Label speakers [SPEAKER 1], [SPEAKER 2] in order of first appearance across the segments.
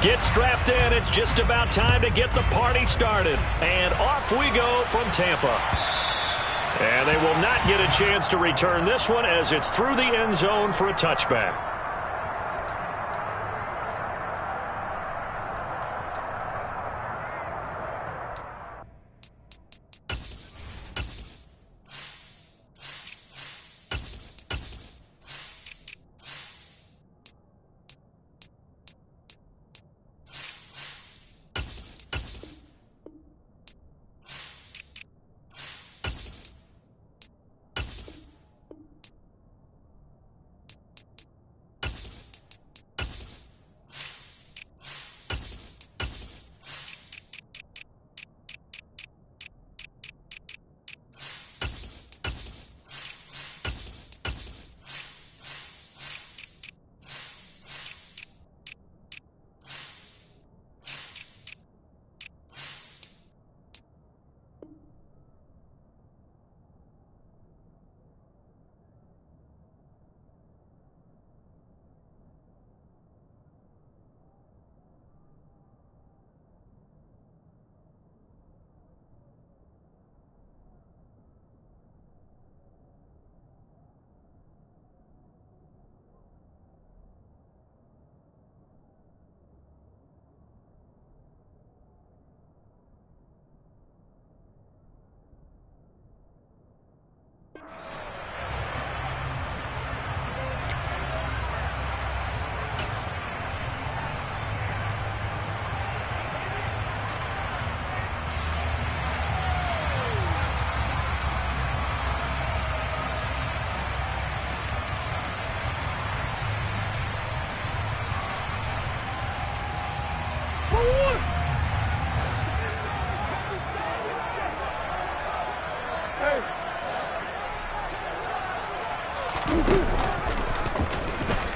[SPEAKER 1] Get strapped in. It's just about time to get the party started. And off we go from Tampa. And they will not get a chance to return this one as it's through the end zone for a touchback.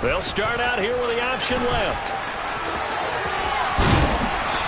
[SPEAKER 1] They'll start out here with the option left.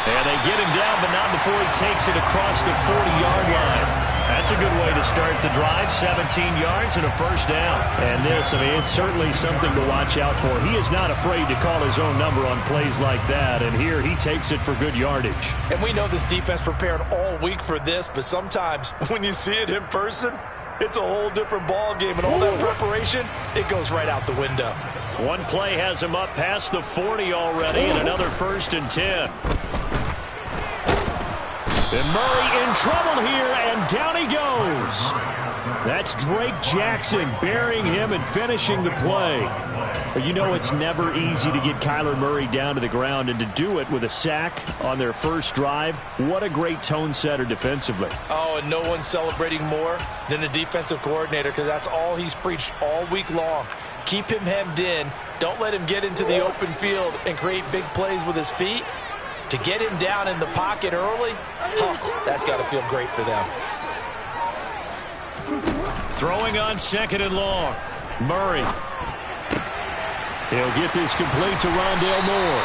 [SPEAKER 1] And they get him down, but not before he takes it across the 40-yard line. That's a good way to start the drive. 17 yards and a first down. And this, I mean, it's certainly something to watch out for. He is not afraid to call his own number on plays like that. And here he takes it for good yardage.
[SPEAKER 2] And we know this defense prepared all week for this, but sometimes when you see it in person, it's a whole different ball game. And all that preparation, it goes right out the window.
[SPEAKER 1] One play has him up past the 40 already, and another 1st and 10. And Murray in trouble here, and down he goes. That's Drake Jackson burying him and finishing the play. But you know it's never easy to get Kyler Murray down to the ground, and to do it with a sack on their first drive, what a great tone setter defensively.
[SPEAKER 2] Oh, and no one's celebrating more than the defensive coordinator, because that's all he's preached all week long. Keep him hemmed in. Don't let him get into the open field and create big plays with his feet. To get him down in the pocket early, that's got to feel great for them.
[SPEAKER 1] Throwing on 2nd and long. Murray. He'll get this complete to Rondale Moore.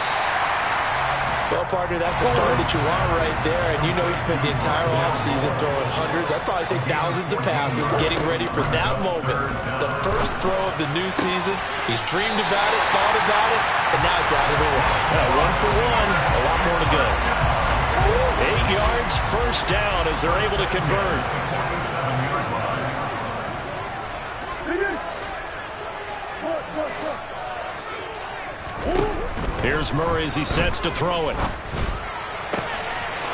[SPEAKER 2] Well, partner, that's the start that you want right there. And you know he spent the entire offseason throwing hundreds, I'd probably say thousands of passes, getting ready for that moment. The first throw of the new season. He's dreamed about it, thought about it, and now it's out of the way.
[SPEAKER 1] 1 for 1, a lot more to go. 8 yards, first down as they're able to convert. Here's Murray as he sets to throw it.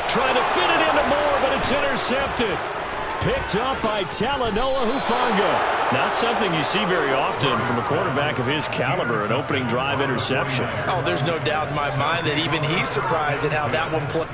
[SPEAKER 1] Trying to fit it into Moore, but it's intercepted. Picked up by Talanoa Hufanga. Not something you see very often from a quarterback of his caliber, an opening drive interception.
[SPEAKER 2] Oh, there's no doubt in my mind that even he's surprised at how that one played.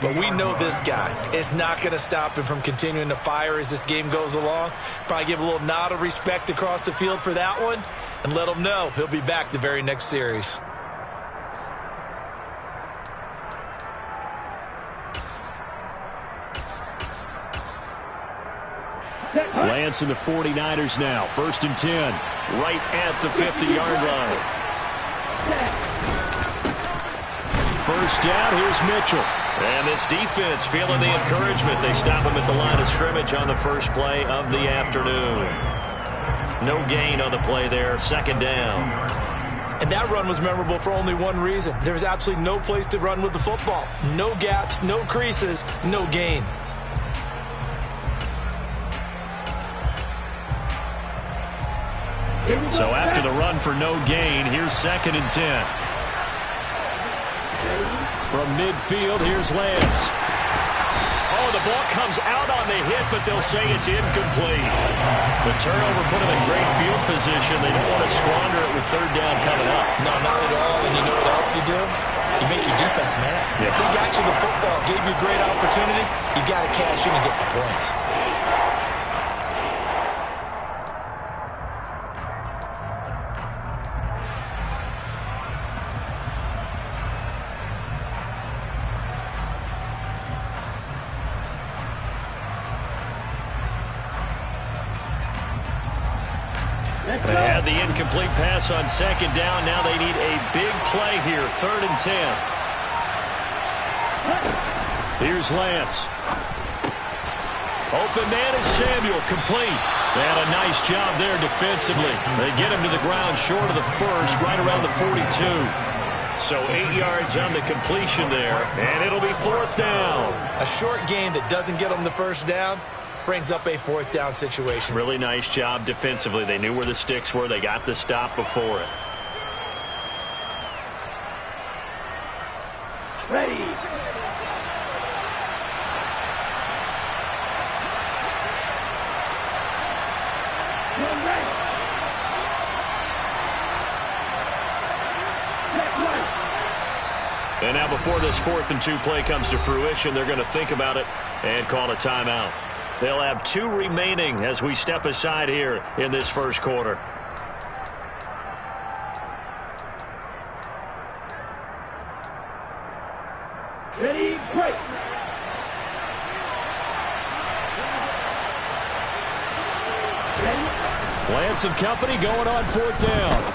[SPEAKER 2] but we know this guy. It's not going to stop him from continuing to fire as this game goes along. Probably give a little nod of respect across the field for that one, and let him know he'll be back the very next series.
[SPEAKER 1] Lance and the 49ers now. 1st and 10. Right at the 50-yard line. First down, here's Mitchell. And this defense feeling the encouragement. They stop him at the line of scrimmage on the first play of the afternoon. No gain on the play there. 2nd down.
[SPEAKER 2] And that run was memorable for only one reason. There was absolutely no place to run with the football. No gaps, no creases, no gain.
[SPEAKER 1] So after the run for no gain, here's 2nd and 10. From midfield, here's Lance. Oh, the ball comes out on the hit, but they'll say it's incomplete. The turnover put them in great field position. They don't want to squander it with 3rd down coming up.
[SPEAKER 2] No, not at all. And you know what else you do? You make your defense mad.
[SPEAKER 1] Yeah.
[SPEAKER 2] They got you the football, gave you a great opportunity. You got to cash in and get some points.
[SPEAKER 1] They had the incomplete pass on 2nd down. Now they need a big play here. 3rd and 10. Here's Lance. Open man is Samuel. Complete. They had a nice job there defensively. They get him to the ground short of the first, right around the 42. So 8 yards on the completion there, and it'll be 4th down.
[SPEAKER 2] A short game that doesn't get them the first down brings up a 4th down situation.
[SPEAKER 1] Really nice job defensively. They knew where the sticks were. They got the stop before it.
[SPEAKER 3] Ready.
[SPEAKER 1] And now before this 4th and 2 play comes to fruition, they're going to think about it and call a timeout. They'll have 2 remaining as we step aside here in this first quarter.
[SPEAKER 3] Ready, break.
[SPEAKER 1] Lance and company going on 4th down.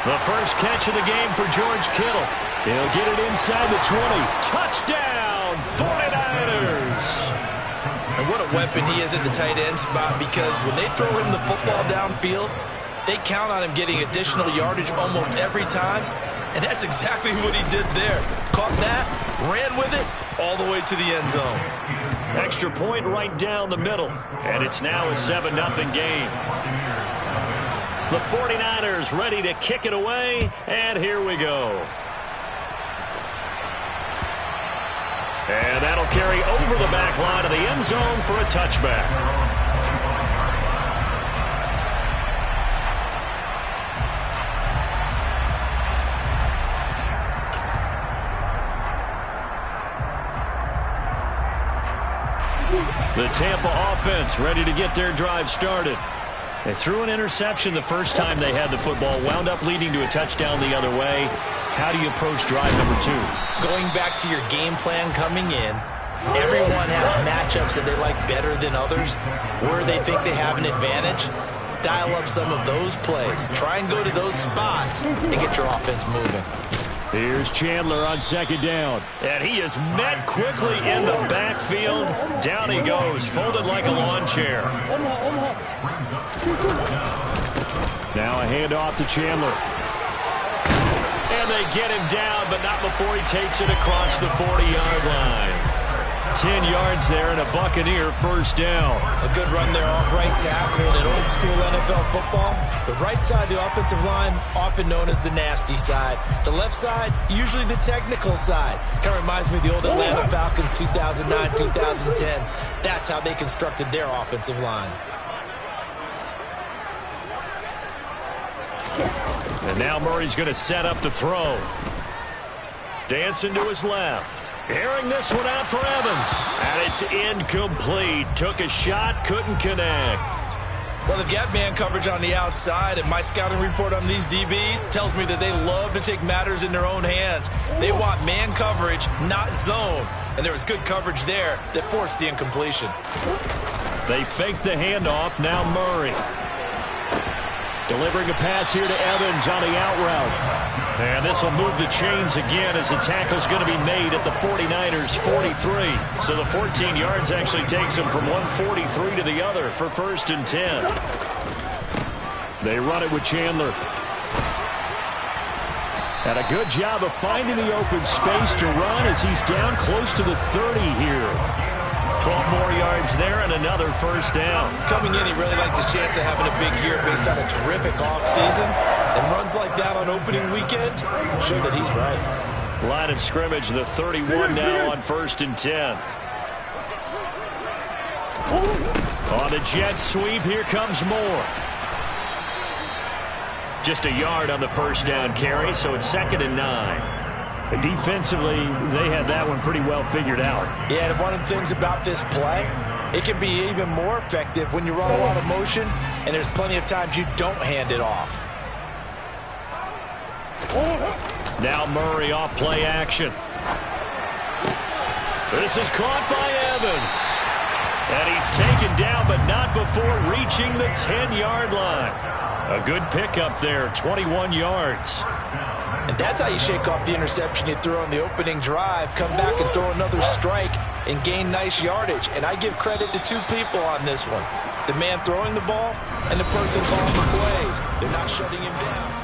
[SPEAKER 1] The first catch of the game for George Kittle. He'll get it inside the 20. Touchdown, 49ers!
[SPEAKER 2] And what a weapon he is at the tight end spot, because when they throw him the football downfield, they count on him getting additional yardage almost every time. And that's exactly what he did there. Caught that, ran with it, all the way to the end zone.
[SPEAKER 1] Extra point right down the middle. And it's now a 7-0 game. The 49ers ready to kick it away, and here we go. And that'll carry over the back line of the end zone for a touchback. The Tampa offense ready to get their drive started. They threw an interception the first time they had the football, wound up leading to a touchdown the other way. How do you approach drive number 2?
[SPEAKER 2] Going back to your game plan coming in, everyone has matchups that they like better than others, where they think they have an advantage. Dial up some of those plays. Try and go to those spots and get your offense moving.
[SPEAKER 1] Here's Chandler on 2nd down. And he is met quickly in the backfield. Down he goes, folded like a lawn chair. Now a handoff to Chandler. And they get him down, but not before he takes it across the 40-yard line. 10 yards there and a Buccaneer first down.
[SPEAKER 2] A good run there off right tackle in old school NFL football. The right side, the offensive line, often known as the nasty side. The left side, usually the technical side. Kind of reminds me of the old Atlanta Falcons 2009, 2010. That's how they constructed their offensive line.
[SPEAKER 1] And now Murray's going to set up the throw. Dancing to his left. Airing this one out for Evans. And it's incomplete. Took a shot, couldn't connect.
[SPEAKER 2] Well, they've got man coverage on the outside, and my scouting report on these DBs tells me that they love to take matters in their own hands. They want man coverage, not zone. And there was good coverage there that forced the incompletion.
[SPEAKER 1] They fake the handoff. Now Murray. Delivering a pass here to Evans on the out route. And this will move the chains again as the tackle's going to be made at the 49ers' 43. So the 14 yards actually takes them from 143 to the other for 1st and 10. They run it with Chandler. And a good job of finding the open space to run as he's down close to the 30 here. 12 more yards there and another 1st down.
[SPEAKER 2] Coming in, he really liked his chance of having a big year based on a terrific offseason. And runs like that on opening weekend show that he's right.
[SPEAKER 1] Line of scrimmage, the 31 now on 1st and 10. On the jet sweep, here comes Moore. Just a yard on the 1st down carry, so it's 2nd and 9. Defensively, they had that one pretty well figured out.
[SPEAKER 2] Yeah, and one of the things about this play, it can be even more effective when you run a lot of motion, and there's plenty of times you don't hand it off.
[SPEAKER 1] Now Murray off play action. This is caught by Evans. And he's taken down, but not before reaching the 10-yard line. A good pickup there, 21 yards.
[SPEAKER 2] And that's how you shake off the interception you threw on the opening drive, come back and throw another strike and gain nice yardage. And I give credit to two people on this one. The man throwing the ball and the person calling the plays. They're not shutting him down.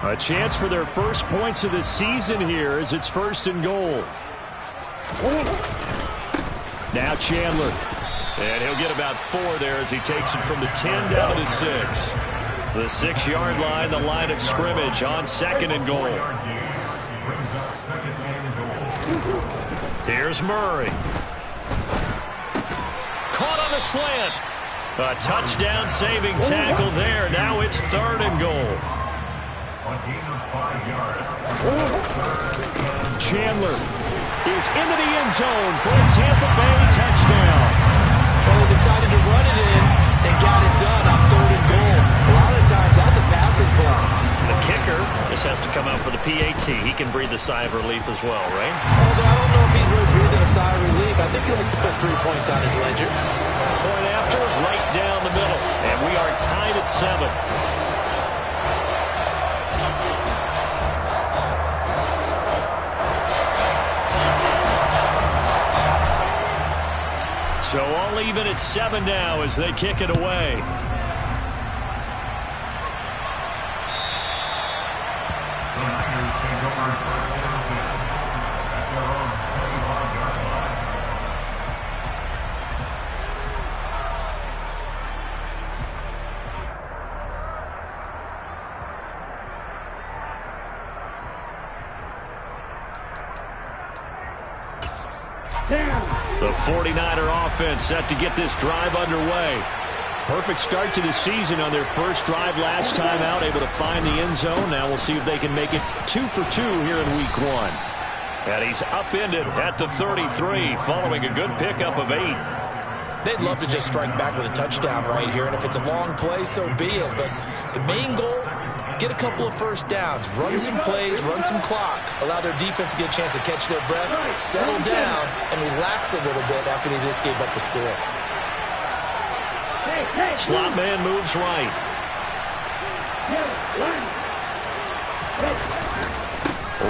[SPEAKER 1] A chance for their first points of the season here as it's 1st and goal. Now Chandler. And he'll get about 4 there as he takes it from the 10 down to the 6. The 6-yard line, the line of scrimmage on 2nd and goal. Here's Murray. Caught on the slant. A touchdown saving tackle there. Now it's 3rd and goal. Chandler is into the end zone for a Tampa Bay touchdown.
[SPEAKER 2] Well, they decided to run it in and got it done on 3rd and goal. A lot of times that's a passing play.
[SPEAKER 1] The kicker just has to come out for the PAT. He can breathe a sigh of relief as well, right?
[SPEAKER 2] Although I don't know if he's really breathing a sigh of relief. I think he likes to put 3 points on his ledger.
[SPEAKER 1] Point after, right down the middle. And we are tied at 7. So all even at 7 now as they kick it away. The 49er offense set to get this drive underway. Perfect start to the season on their first drive last time out, able to find the end zone. Now we'll see if they can make it 2 for 2 here in week 1. And he's upended at the 33 following a good pickup of 8.
[SPEAKER 2] They'd love to just strike back with a touchdown right here, and if it's a long play, so be it. But the main goal, get a couple of 1st downs, run some plays, run some clock, allow their defense to get a chance to catch their breath, settle down, and relax a little bit after they just gave up the score.
[SPEAKER 1] Slot man moves right.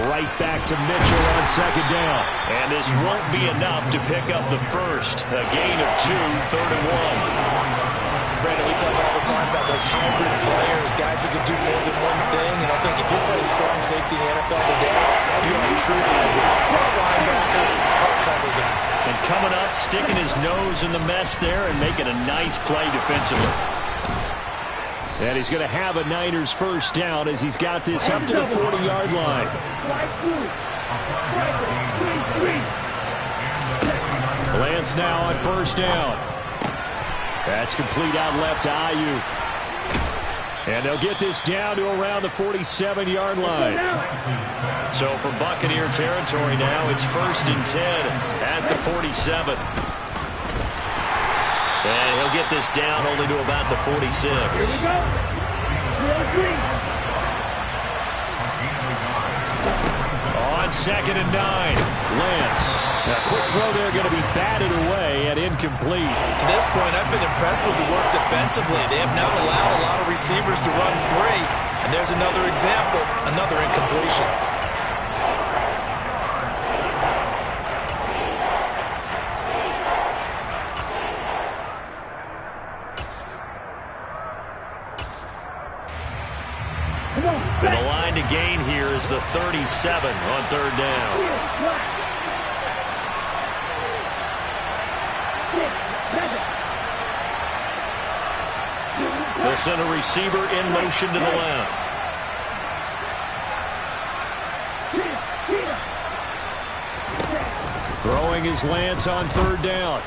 [SPEAKER 1] Right back to Mitchell on 2nd down. And this won't be enough to pick up the first. A gain of 2, 3rd and 1.
[SPEAKER 2] Brandon, we talk all the time about those hybrid players, guys who can do more than one thing. And I think if you're playing strong safety in the NFL today, you are a true hybrid. Part linebacker, part cover guy.
[SPEAKER 1] And coming up, sticking his nose in the mess there and making a nice play defensively. And he's going to have a Niners 1st down as he's got this up to the 40-yard line. Lance now on 1st down. That's complete out left to Ayuk. And they'll get this down to around the 47-yard line. So from Buccaneer territory now, it's 1st and 10 at the 47. And he'll get this down only to about the 46.
[SPEAKER 3] Here we go.
[SPEAKER 1] 2nd and 9. Lance. A quick throw there going to be batted away and incomplete.
[SPEAKER 2] To this point, I've been impressed with the work defensively. They have not allowed a lot of receivers to run free. And there's another example, another incompletion.
[SPEAKER 1] And the line to gain here is the 37 on 3rd down. They'll send a receiver in motion to the left. Throwing his Lance on 3rd down.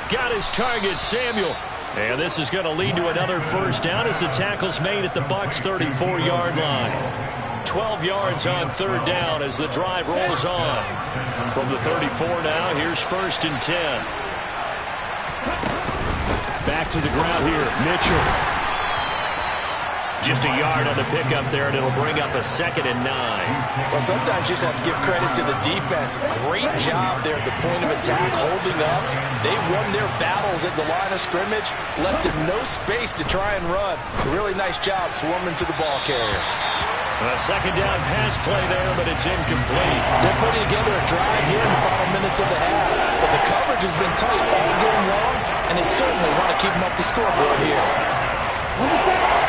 [SPEAKER 1] Got his target, Samuel. And this is going to lead to another 1st down as the tackle's made at the Bucs' 34-yard line. 12 yards on 3rd down as the drive rolls on. From the 34 now, here's 1st and 10. Back to the ground here, Mitchell. Just a yard on the pickup there, and it'll bring up a 2nd and 9.
[SPEAKER 2] Well, sometimes you just have to give credit to the defense. Great job there at the point of attack, holding up. They won their battles at the line of scrimmage, left them no space to try and run. A really nice job swarming to the ball carrier.
[SPEAKER 1] A 2nd down pass play there, but it's incomplete.
[SPEAKER 2] They're putting together a drive here in the final minutes of the half. But the coverage has been tight all game long, and they certainly want to keep them up the scoreboard here.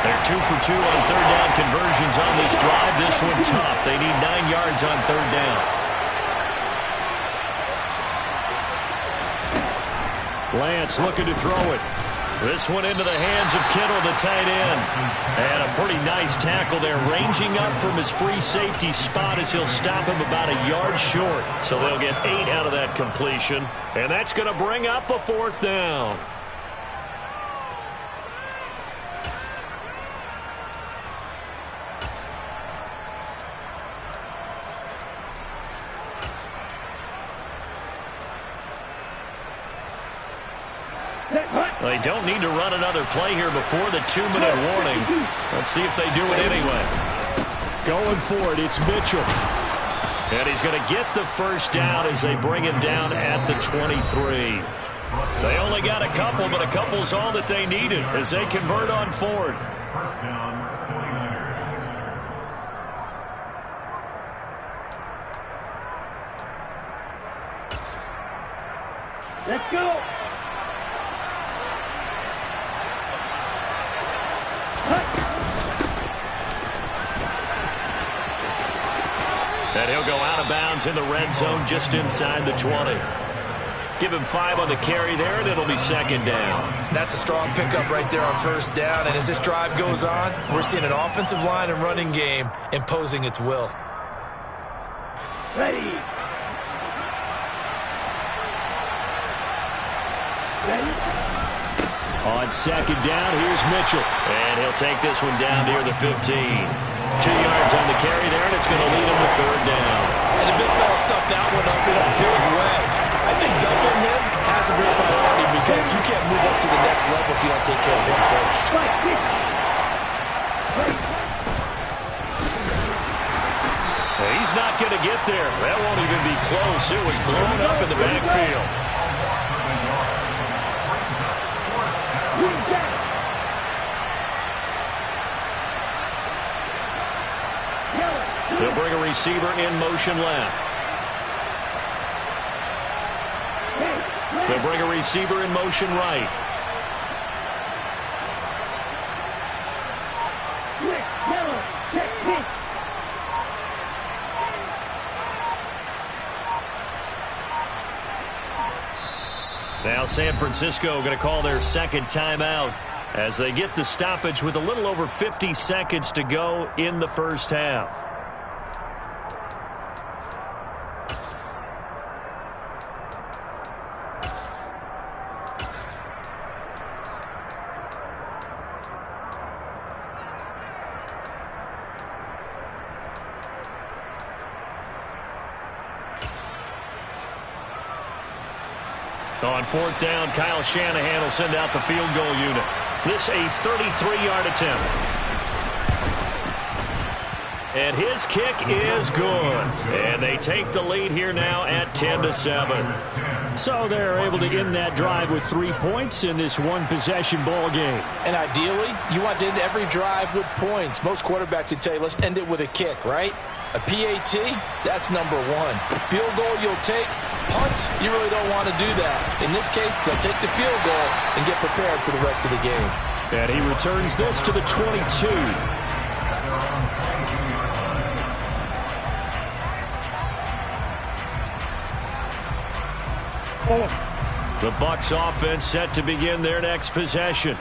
[SPEAKER 1] They're 2 for 2 on 3rd down conversions on this drive. This one tough. They need 9 yards on 3rd down. Lance looking to throw it. This one into the hands of Kittle, the tight end. And a pretty nice tackle there, ranging up from his free safety spot as he'll stop him about a yard short. So they'll get 8 out of that completion. And that's going to bring up a 4th down. They don't need to run another play here before the 2-minute warning. Let's see if they do it anyway. Going for it, it's Mitchell. And he's going to get the 1st down as they bring him down at the 23. They only got a couple, but a couple's all that they needed as they convert on 4th.
[SPEAKER 3] Let's go.
[SPEAKER 1] And he'll go out of bounds in the red zone just inside the 20. Give him 5 on the carry there, and it'll be 2nd down.
[SPEAKER 2] That's a strong pickup right there on 1st down. And as this drive goes on, we're seeing an offensive line and running game imposing its will.
[SPEAKER 3] Ready.
[SPEAKER 1] On 2nd down, here's Mitchell. And he'll take this one down near the 15. 2 yards on the carry there, and it's going to lead him to 3rd down.
[SPEAKER 2] And the big fella stuffed that one up in a big way. I think doubling him has a real priority because you can't move up to the next level if you don't take care of him first.
[SPEAKER 1] Well, he's not going to get there. That won't even be close. It was blown up in the backfield. They'll bring a receiver in motion left. They'll bring a receiver in motion right. Now San Francisco going to call their 2nd timeout as they get the stoppage with a little over 50 seconds to go in the 1st half. On fourth down, Kyle Shanahan will send out the field goal unit. This a 33-yard attempt. And his kick is good. And they take the lead here now at 10-7. So they're able to end that drive with 3 points in this one-possession ball game. And ideally, you want to end every drive with points. Most quarterbacks would tell you, let's end it with a kick, right? A PAT, that's number one. Field goal you'll take. Punts, you really don't want to do that. In this case, they'll take the field goal and get prepared for the rest of the game. And he returns this to the 22. The Bucs offense set to begin their next possession.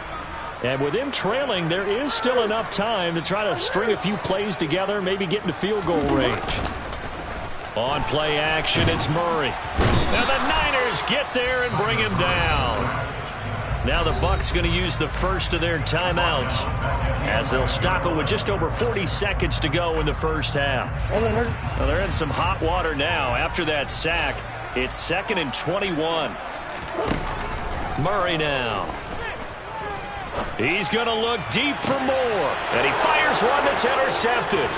[SPEAKER 1] And with him trailing, there is still enough time to try to string a few plays together, maybe get into field goal range. On play action, it's Murray. Now the Niners get there and bring him down. Now the Bucs going to use the first of their timeouts as they'll stop it with just over 40 seconds to go in the first half. Well, they're in some hot water now after that sack. It's 2nd and 21. Murray now. He's going to look deep for more. And he fires one that's intercepted.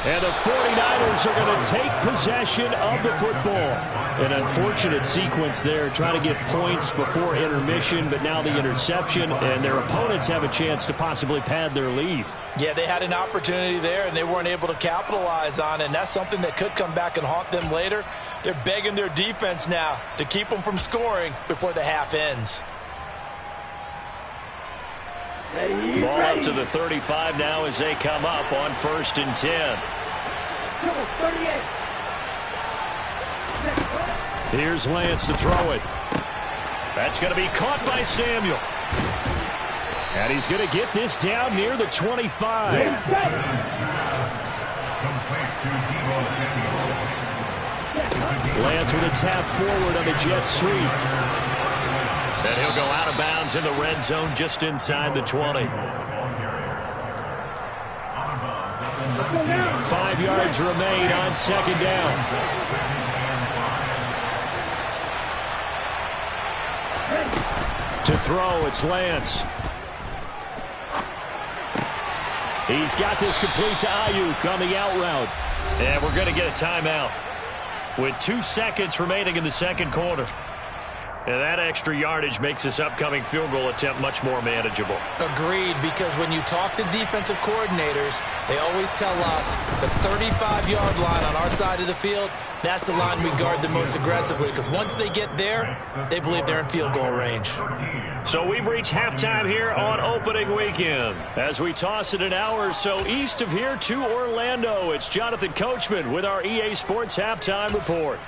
[SPEAKER 1] And the 49ers are going to take possession of the football. An unfortunate sequence there, trying to get points before intermission, but now the interception, and their opponents have a chance to possibly pad their lead.
[SPEAKER 2] Yeah, they had an opportunity there, and they weren't able to capitalize on it, and that's something that could come back and haunt them later. They're begging their defense now to keep them from scoring before the half ends.
[SPEAKER 1] Ball up to the 35 now as they come up on 1st and 10. Here's Lance to throw it. That's going to be caught by Samuel. And he's going to get this down near the 25. Lance with a tap forward on the jet sweep. And he'll go out of bounds in the red zone just inside the 20. 5 yards remain on 2nd down. To throw, it's Lance. He's got this complete to Ayuk on the out route. And we're going to get a timeout with 2 seconds remaining in the second quarter. And that extra yardage makes this upcoming field goal attempt much more manageable.
[SPEAKER 2] Agreed, because when you talk to defensive coordinators, they always tell us the 35-yard line on our side of the field, that's the line we guard the most aggressively, because once they get there, they believe they're in field goal range.
[SPEAKER 1] So we've reached halftime here on opening weekend. As we toss it an hour or so east of here to Orlando, it's Jonathan Coachman with our EA Sports Halftime Report.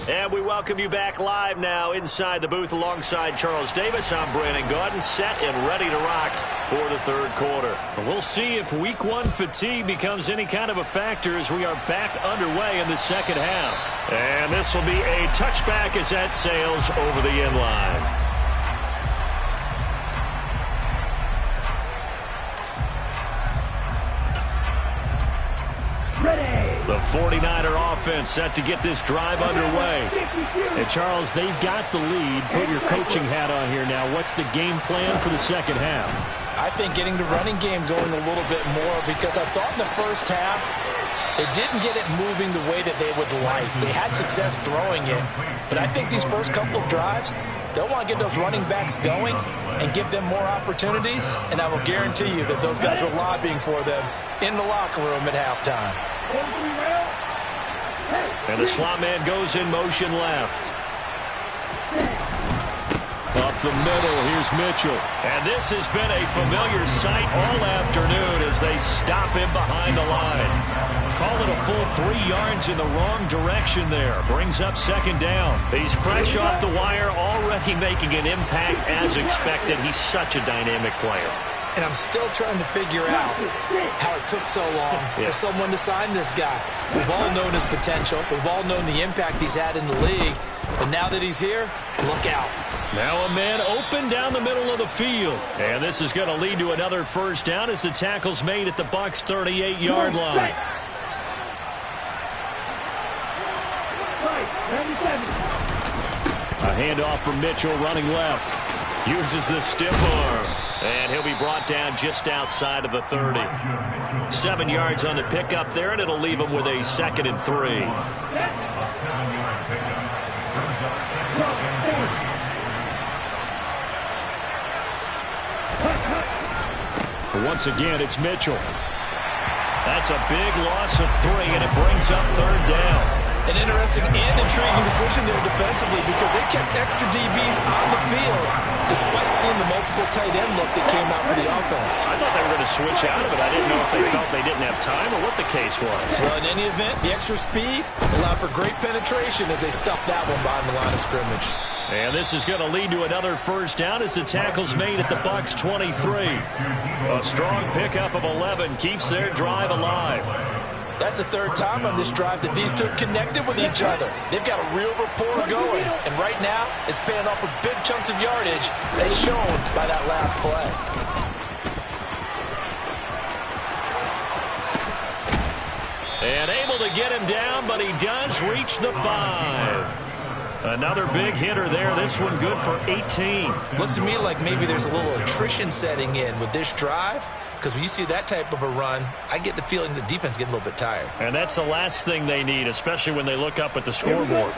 [SPEAKER 1] And we welcome you back live now inside the booth alongside Charles Davis. I'm Brandon Gaudin, set and ready to rock for the third quarter. We'll see if week one fatigue becomes any kind of a factor as we are back underway in the second half. And this will be a touchback as that sails over the end line. The 49er offense set to get this drive underway. And, Charles, they've got the lead. Put your coaching hat on here now. What's the game plan for the second half?
[SPEAKER 2] I think getting the running game going a little bit more, because I thought in the first half they didn't get it moving the way that they would like. They had success throwing it. But I think these first couple of drives, they'll want to get those running backs going and give them more opportunities. And I will guarantee you that those guys are lobbying for them in the locker room at halftime.
[SPEAKER 1] And the slot man goes in motion left. Up the middle, here's Mitchell. And this has been a familiar sight all afternoon as they stop him behind the line. Call it a full 3 yards in the wrong direction there. Brings up second down. He's fresh off the wire, already making an impact as expected. He's such a dynamic player.
[SPEAKER 2] And I'm still trying to figure out how it took so long for someone to sign this guy. We've all known his potential. We've all known the impact he's had in the league. But now that he's here, look out.
[SPEAKER 1] Now a man open down the middle of the field. And this is going to lead to another first down as the tackle's made at the Bucs' 38-yard line. handoff from Mitchell running left. Uses the stiff arm. And he'll be brought down just outside of the 30. 7 yards on the pickup there, and it'll leave him with a 2nd and 3. Once again, it's Mitchell. That's a big loss of 3, and it brings up 3rd down.
[SPEAKER 2] An interesting and intriguing decision there defensively because they kept extra DBs on the field despite seeing the multiple tight end look that came out for the offense.
[SPEAKER 1] I thought they were going to switch out of it. I didn't know if they felt they didn't have time or what the case was.
[SPEAKER 2] Well, in any event, the extra speed allowed for great penetration as they stuffed that one behind the line of scrimmage.
[SPEAKER 1] And this is going to lead to another 1st down as the tackle's made at the Bucs 23. A strong pickup of 11 keeps their drive alive.
[SPEAKER 2] That's the 3rd time on this drive that these two connected with each other. They've got a real rapport going. And right now, it's paying off with big chunks of yardage as shown by that last play.
[SPEAKER 1] And able to get him down, but he does reach the 5. Another big hitter there. This one good for 18.
[SPEAKER 2] Looks to me like maybe there's a little attrition setting in with this drive. Because when you see that type of a run, I get the feeling the defense getting a little bit tired.
[SPEAKER 1] And that's the last thing they need, especially when they look up at the scoreboard.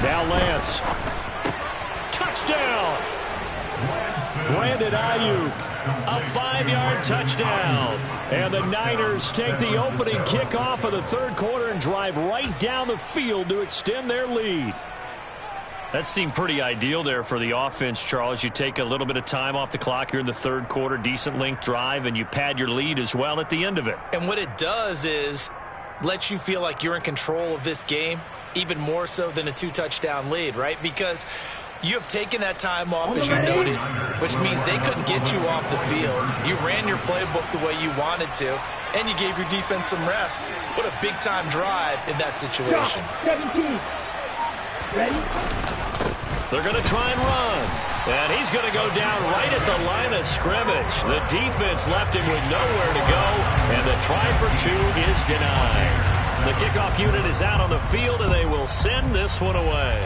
[SPEAKER 1] Now Lance. Touchdown! Brandon Ayuk, a 5-yard touchdown. And the Niners take the opening kickoff of the 3rd quarter and drive right down the field to extend their lead. That seemed pretty ideal there for the offense, Charles. You take a little bit of time off the clock here in the 3rd quarter, decent length drive, and you pad your lead as well at the end of it.
[SPEAKER 2] And what it does is let you feel like you're in control of this game, even more so than a 2-touchdown lead, right? Because you have taken that time off, as you noted, which means they couldn't get you off the field. You ran your playbook the way you wanted to, and you gave your defense some rest. What a big-time drive in that situation.
[SPEAKER 3] 17. Ready?
[SPEAKER 1] They're going to try and run. And he's going to go down right at the line of scrimmage. The defense left him with nowhere to go, and the try for 2 is denied. The kickoff unit is out on the field, and they will send this one away.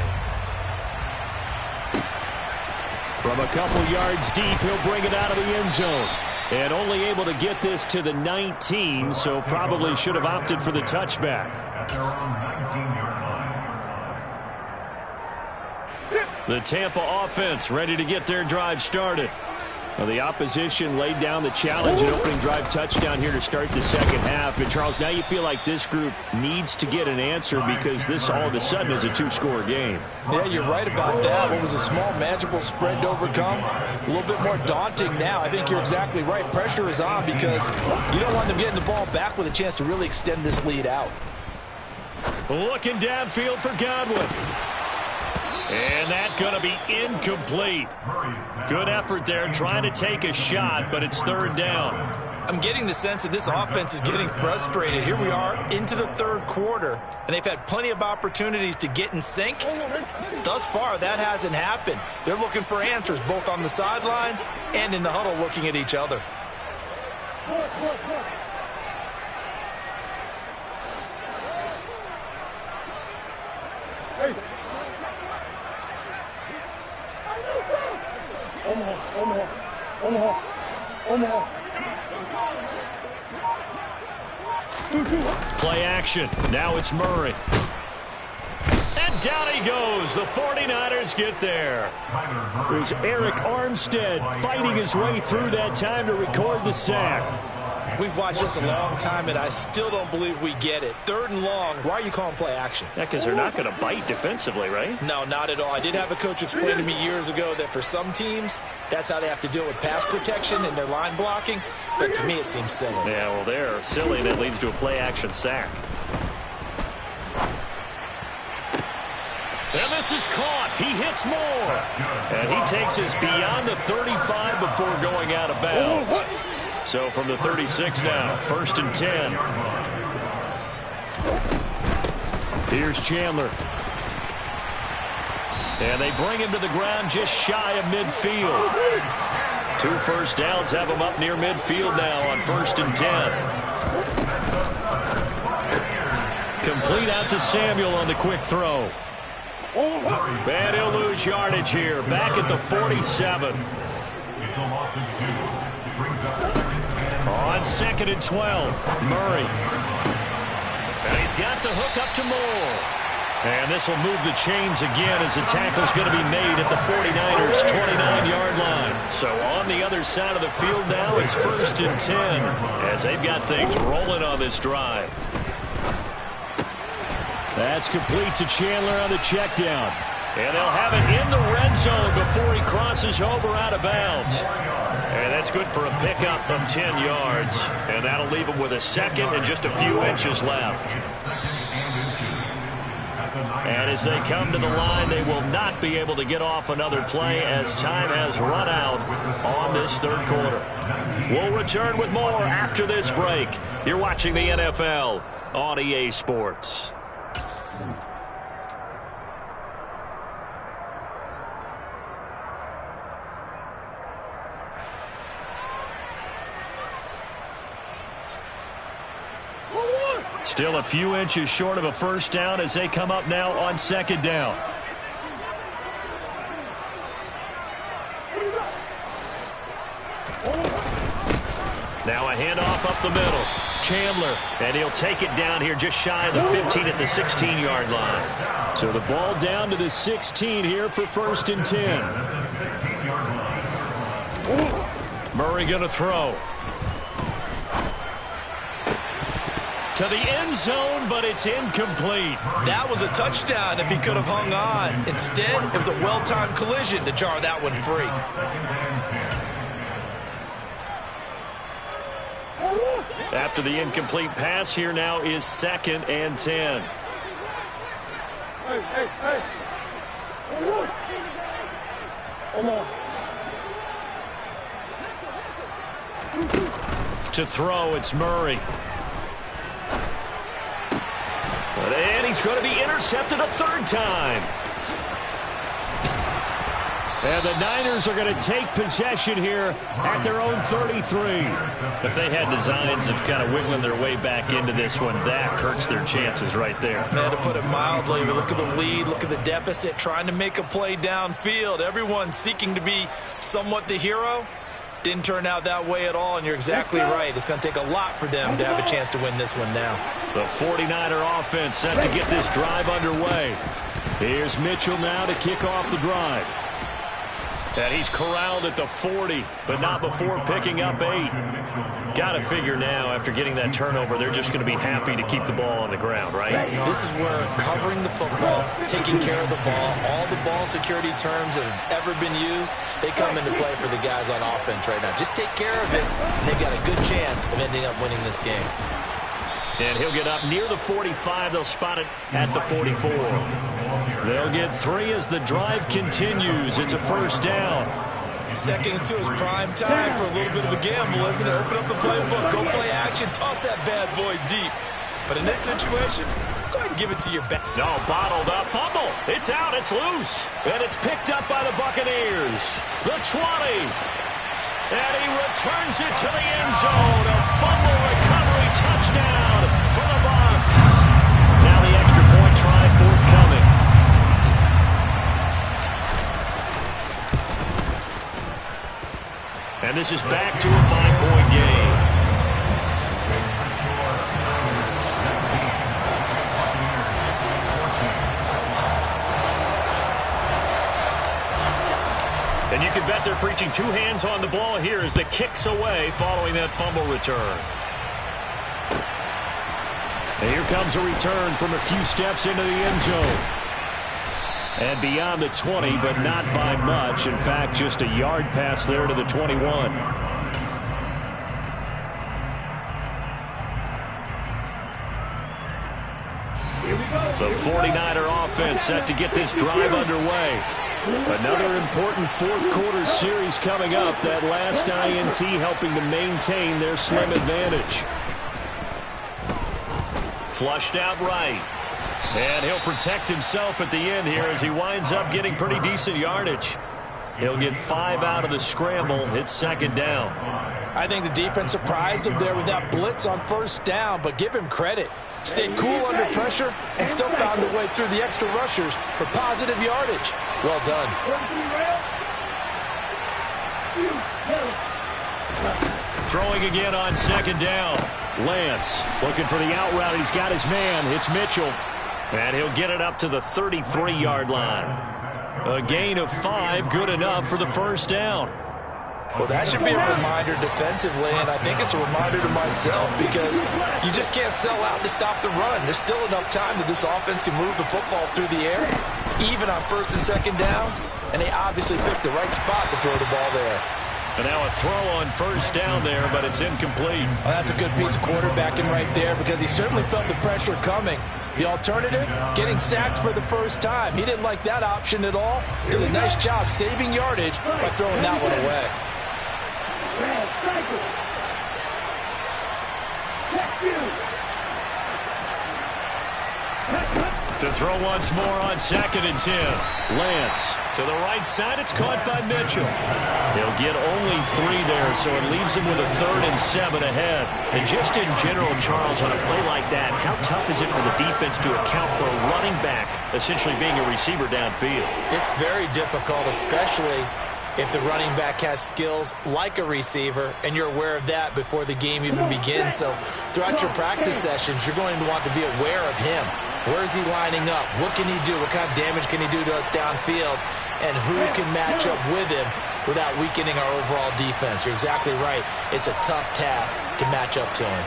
[SPEAKER 1] From a couple yards deep, he'll bring it out of the end zone. And only able to get this to the 19, so probably should have opted for the touchback. The Tampa offense ready to get their drive started. Well, the opposition laid down the challenge and opening drive touchdown here to start the 2nd half. And, Charles, now you feel like this group needs to get an answer because this all of a sudden is a 2-score game.
[SPEAKER 2] Yeah, you're right about that. What was a small, manageable spread to overcome, a little bit more daunting now. I think you're exactly right. Pressure is on because you don't want them getting the ball back with a chance to really extend this lead out.
[SPEAKER 1] Looking downfield for Godwin. And that's going to be incomplete. Good effort there trying to take a shot, but it's 3rd down.
[SPEAKER 2] I'm getting the sense that this offense is getting frustrated. Here we are into the 3rd quarter, and they've had plenty of opportunities to get in sync. Thus far, that hasn't happened. They're looking for answers both on the sidelines and in the huddle looking at each other.
[SPEAKER 1] Play action. Now it's Murray. And down he goes. The 49ers get there. It was Eric Armstead fighting his way through that time to record the sack.
[SPEAKER 2] We've watched this a long time, and I still don't believe we get it. 3rd and long. Why are you calling play action?
[SPEAKER 1] Yeah, because they're not going to bite defensively, right?
[SPEAKER 2] No, not at all. I did have a coach explain to me years ago that for some teams, that's how they have to deal with pass protection and their line blocking. But to me, it seems silly.
[SPEAKER 1] Yeah, well, they're silly, and it leads to a play-action sack. And this is caught. He hits more. And he takes us beyond the 35 before going out of bounds. So from the 36 now, 1st and 10. Here's Chandler. And they bring him to the ground just shy of midfield. 2 first downs have him up near midfield now on 1st and 10. Complete out to Samuel on the quick throw. And he'll lose yardage here. Back at the 47. On 2nd and 12, Murray. And he's got the hook up to Moore. And this will move the chains again as the tackle's going to be made at the 49ers' 29-yard line. So on the other side of the field now, it's 1st and 10 as they've got things rolling on this drive. That's complete to Chandler on the check down. And they'll have it in the red zone before he crosses over out of bounds. And that's good for a pickup of 10 yards. And that'll leave him with a second and just a few inches left. And as they come to the line, they will not be able to get off another play as time has run out on this third quarter. We'll return with more after this break. You're watching the NFL on EA Sports. Still a few inches short of a first down as they come up now on 2nd down. Now a handoff up the middle. Chandler, and he'll take it down here just shy of the 15 at the 16-yard line. So the ball down to the 16 here for 1st and 10. Murray going to throw. To the end zone, but it's incomplete.
[SPEAKER 2] That was a touchdown if he could have hung on. Instead, it was a well-timed collision to jar that one free.
[SPEAKER 1] After the incomplete pass, here now is 2nd and 10.
[SPEAKER 3] Hey.
[SPEAKER 1] To throw, it's Murray. And he's going to be intercepted a 3rd time. And the Niners are going to take possession here at their own 33. If they had designs of kind of wiggling their way back into this one, that hurts their chances right there.
[SPEAKER 2] Man, to put it mildly, look at the lead, look at the deficit, trying to make a play downfield. Everyone seeking to be somewhat the hero. Didn't turn out that way at all, and you're exactly right. It's going to take a lot for them to have a chance to win this one now.
[SPEAKER 1] The 49er offense set to get this drive underway. Here's Mitchell now to kick off the drive. And he's corralled at the 40, but not before picking up 8. Got to figure now, after getting that turnover, they're just going to be happy to keep the ball on the ground, right?
[SPEAKER 2] This is where covering the football, taking care of the ball, all the ball security terms that have ever been used, they come into play for the guys on offense right now. Just take care of it, and they've got a good chance of ending up winning this game.
[SPEAKER 1] And he'll get up near the 45. They'll spot it at the 44. They'll get 3 as the drive continues. It's a 1st down.
[SPEAKER 2] 2nd and 2 is prime time for a little bit of a gamble, isn't it? Open up the playbook, go play action, toss that bad boy deep. But in this situation, go ahead and give it to your back.
[SPEAKER 1] No, bottled up. Fumble. It's out. It's loose. And it's picked up by the Buccaneers. The 20. And he returns it to the end zone. A fumble recovery touchdown for the Bucs. Now the extra point try forthcoming. And this is back to a 5-point game. And you can bet they're preaching 2 hands on the ball here as the kick's away following that fumble return. And here comes a return from a few steps into the end zone. And beyond the 20, but not by much. In fact, just a yard pass there to the 21. The 49er offense set to get this drive underway. Another important fourth-quarter series coming up. That last INT helping to maintain their slim advantage. Flushed out right. And he'll protect himself at the end here as he winds up getting pretty decent yardage. He'll get 5 out of the scramble. It's 2nd down.
[SPEAKER 2] I think the defense surprised him there with that blitz on first down, but give him credit. Stayed cool under pressure and still found a way through the extra rushers for positive yardage. Well done.
[SPEAKER 1] Throwing again on second down. Lance looking for the out route. He's got his man. It's Mitchell. And he'll get it up to the 33-yard line. A gain of 5, good enough for the first down.
[SPEAKER 2] Well, that should be a reminder defensively, and I think it's a reminder to myself because you just can't sell out to stop the run. There's still enough time that this offense can move the football through the air, even on first and second downs, and they obviously picked the right spot to throw the ball there.
[SPEAKER 1] And now a throw on first down there, but it's incomplete.
[SPEAKER 2] Well, that's a good piece of quarterbacking right there because he certainly felt the pressure coming. The alternative, getting sacked for the first time. He didn't like that option at all. Did a nice job saving yardage by throwing that one away.
[SPEAKER 1] To throw once more on second and 10. Lance to the right side. It's caught by Mitchell. He'll get only 3 there, so it leaves him with a 3rd and 7 ahead. And just in general, Charles, on a play like that, how tough is it for the defense to account for a running back essentially being a receiver downfield?
[SPEAKER 2] It's very difficult, especially if the running back has skills like a receiver, and you're aware of that before the game even begins. So throughout your practice sessions, you're going to want to be aware of him. Where is he lining up? What can he do? What kind of damage can he do to us downfield? And who can match up with him without weakening our overall defense? You're exactly right. It's a tough task to match up to him.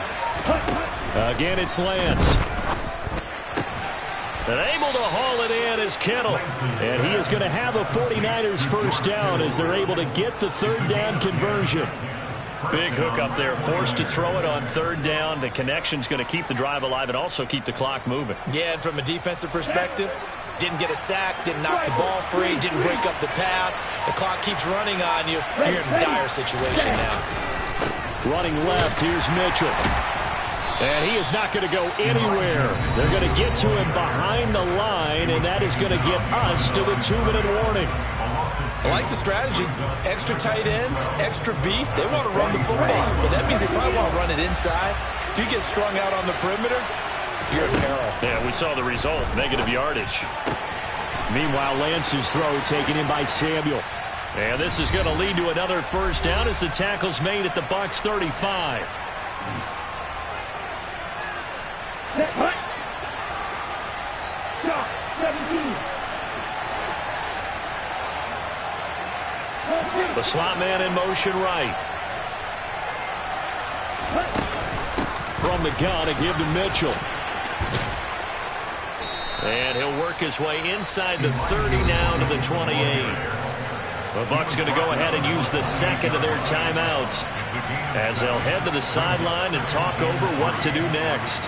[SPEAKER 1] Again, it's Lance. And able to haul it in is Kittle. And he is going to have a 49ers first down as they're able to get the 3rd down conversion. Big hook up there, forced to throw it on 3rd down. The connection's going to keep the drive alive and also keep the clock moving.
[SPEAKER 2] Yeah, and from a defensive perspective, didn't get a sack, didn't knock the ball free, didn't break up the pass. The clock keeps running on you. You're in a dire situation now.
[SPEAKER 1] Running left, here's Mitchell. And he is not going to go anywhere. They're going to get to him behind the line, and that is going to get us to the 2-minute warning.
[SPEAKER 2] I like the strategy. Extra tight ends, extra beef. They want to run the football, but that means they probably want to run it inside. If you get strung out on the perimeter, you're in peril.
[SPEAKER 1] Yeah, we saw the result, negative yardage. Meanwhile, Lance's throw taken in by Samuel. And this is going to lead to another first down as the tackle's made at the Bucs 35. The slot man in motion right. From the gun, a give to Mitchell. And he'll work his way inside the 30 now to the 28. The Bucs going to go ahead and use the second of their timeouts as they'll head to the sideline and talk over what to do next.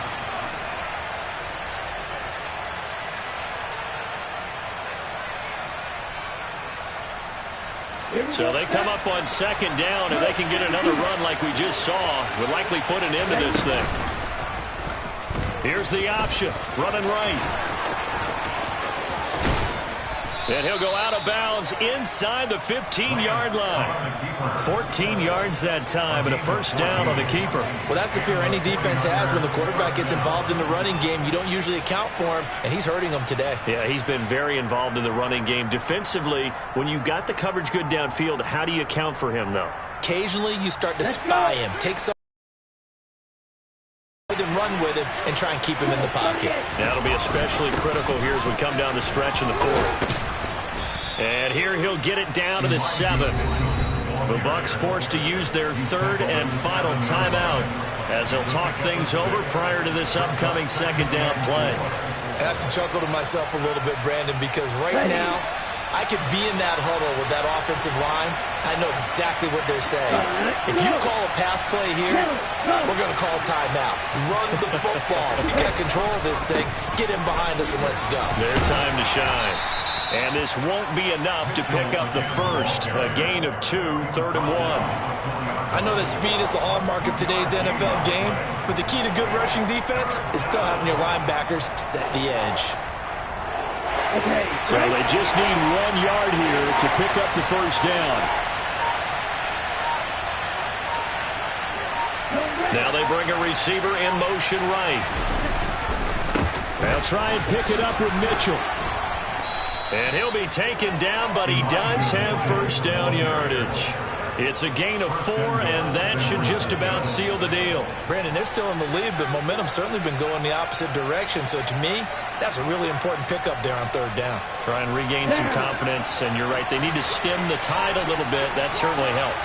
[SPEAKER 1] So they come up on second down, and they can get another run like we just saw. Would likely put an end to this thing. Here's the option, running right. And he'll go out of bounds inside the 15-yard line. 14 yards that time and a first down on the keeper.
[SPEAKER 2] Well, that's the fear any defense has when the quarterback gets involved in the running game. You don't usually account for him, and he's hurting them today.
[SPEAKER 1] Yeah, he's been very involved in the running game. Defensively, when you got the coverage good downfield, how do you account for him, though?
[SPEAKER 2] Occasionally, you start to spy him. Take some and run with him and try and keep him in the pocket.
[SPEAKER 1] That'll be especially critical here as we come down the stretch in the fourth. And here he'll get it down to the 7. The Bucs forced to use their 3rd and final timeout as they'll talk things over prior to this upcoming second down play.
[SPEAKER 2] I have to chuckle to myself a little bit, Brandon, because right now I could be in that huddle with that offensive line. I know exactly what they're saying. If you call a pass play here, we're going to call timeout. Run the football. We got control of this thing. Get him behind us and let's go.
[SPEAKER 1] Their time to shine. And this won't be enough to pick up the first. A gain of 2, 3rd and 1.
[SPEAKER 2] I know that speed is the hallmark of today's NFL game, but the key to good rushing defense is still having your linebackers set the edge.
[SPEAKER 1] So they just need 1 yard here to pick up the first down. Now they bring a receiver in motion right. They'll try and pick it up with Mitchell. And he'll be taken down, but he does have first down yardage. It's a gain of 4, and that should just about seal the deal.
[SPEAKER 2] Brandon, they're still in the lead, but momentum's certainly been going the opposite direction. So to me, that's a really important pickup there on third down.
[SPEAKER 1] Try and regain some confidence, and you're right. They need to stem the tide a little bit. That certainly helped.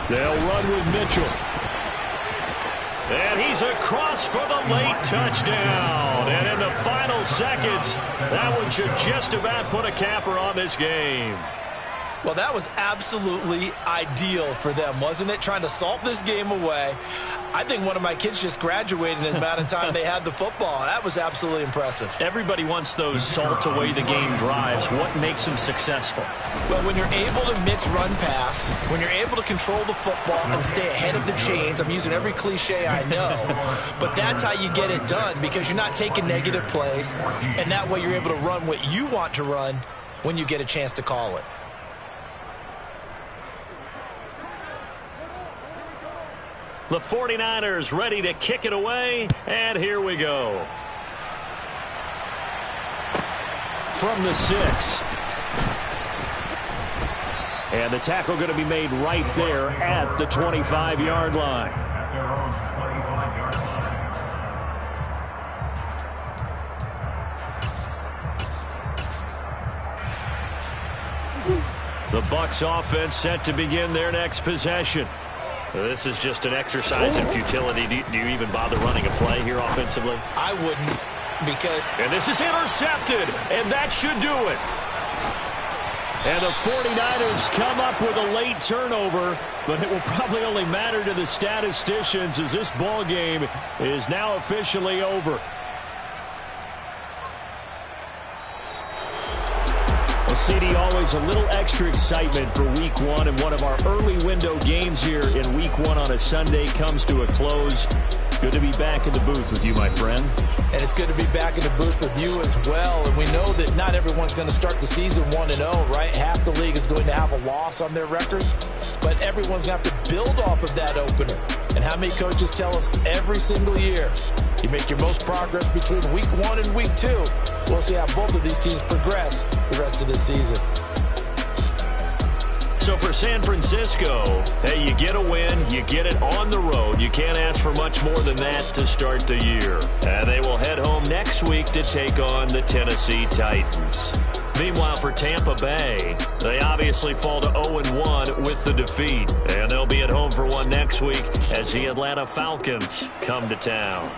[SPEAKER 1] They'll run with Mitchell. And he's across for the late touchdown. And in the final seconds, that one should just about put a capper on this game.
[SPEAKER 2] Well, that was absolutely ideal for them, wasn't it? Trying to salt this game away. I think one of my kids just graduated in the amount of time they had the football. That was absolutely impressive.
[SPEAKER 1] Everybody wants those salt-away-the-game drives. What makes them successful?
[SPEAKER 2] Well, when you're able to mix run-pass, when you're able to control the football and stay ahead of the chains, I'm using every cliche I know, but that's how you get it done because you're not taking negative plays, and that way you're able to run what you want to run when you get a chance to call it.
[SPEAKER 1] The 49ers ready to kick it away, and here we go. From the 6. And the tackle going to be made right there at the 25-yard line. The Bucs offense set to begin their next possession. This is just an exercise in futility. Do you even bother running a play here offensively?
[SPEAKER 2] I wouldn't because...
[SPEAKER 1] And this is intercepted, and that should do it. And the 49ers come up with a late turnover, but it will probably only matter to the statisticians as this ball game is now officially over. Well, CD, always a little extra excitement for Week 1, and one of our early window games here in Week 1 on a Sunday comes to a close. Good to be back in the booth with you, my friend.
[SPEAKER 2] And it's good to be back in the booth with you as well. And we know that not everyone's going to start the season 1-0, right? Half the league is going to have a loss on their record. But everyone's going to have to build off of that opener. And how many coaches tell us every single year, you make your most progress between Week 1 and Week 2. We'll see how both of these teams progress the rest of this season.
[SPEAKER 1] So for San Francisco, hey, you get a win, you get it on the road. You can't ask for much more than that to start the year. And they will head home next week to take on the Tennessee Titans. Meanwhile, for Tampa Bay, they obviously fall to 0-1 with the defeat. And they'll be at home for one next week as the Atlanta Falcons come to town.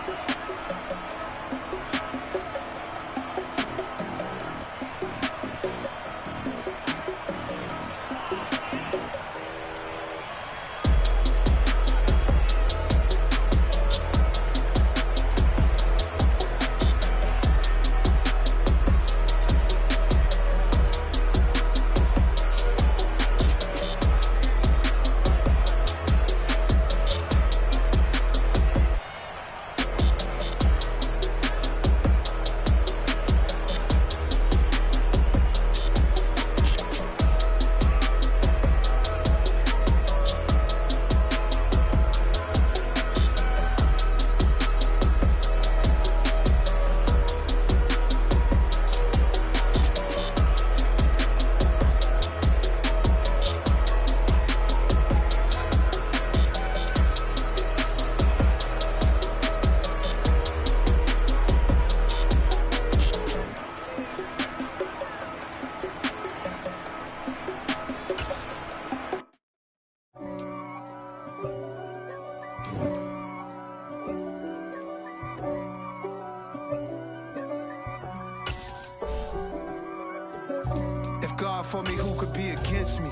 [SPEAKER 4] God for me, who could be against me?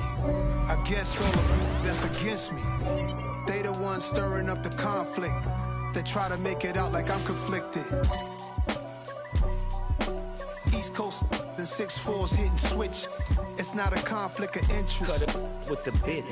[SPEAKER 4] I guess all of them that's against me. They the ones stirring up the conflict. They try to make it out like I'm conflicted. East Coast and 6'4's hitting switch. It's not a conflict of interest.
[SPEAKER 5] Cut it with the bit.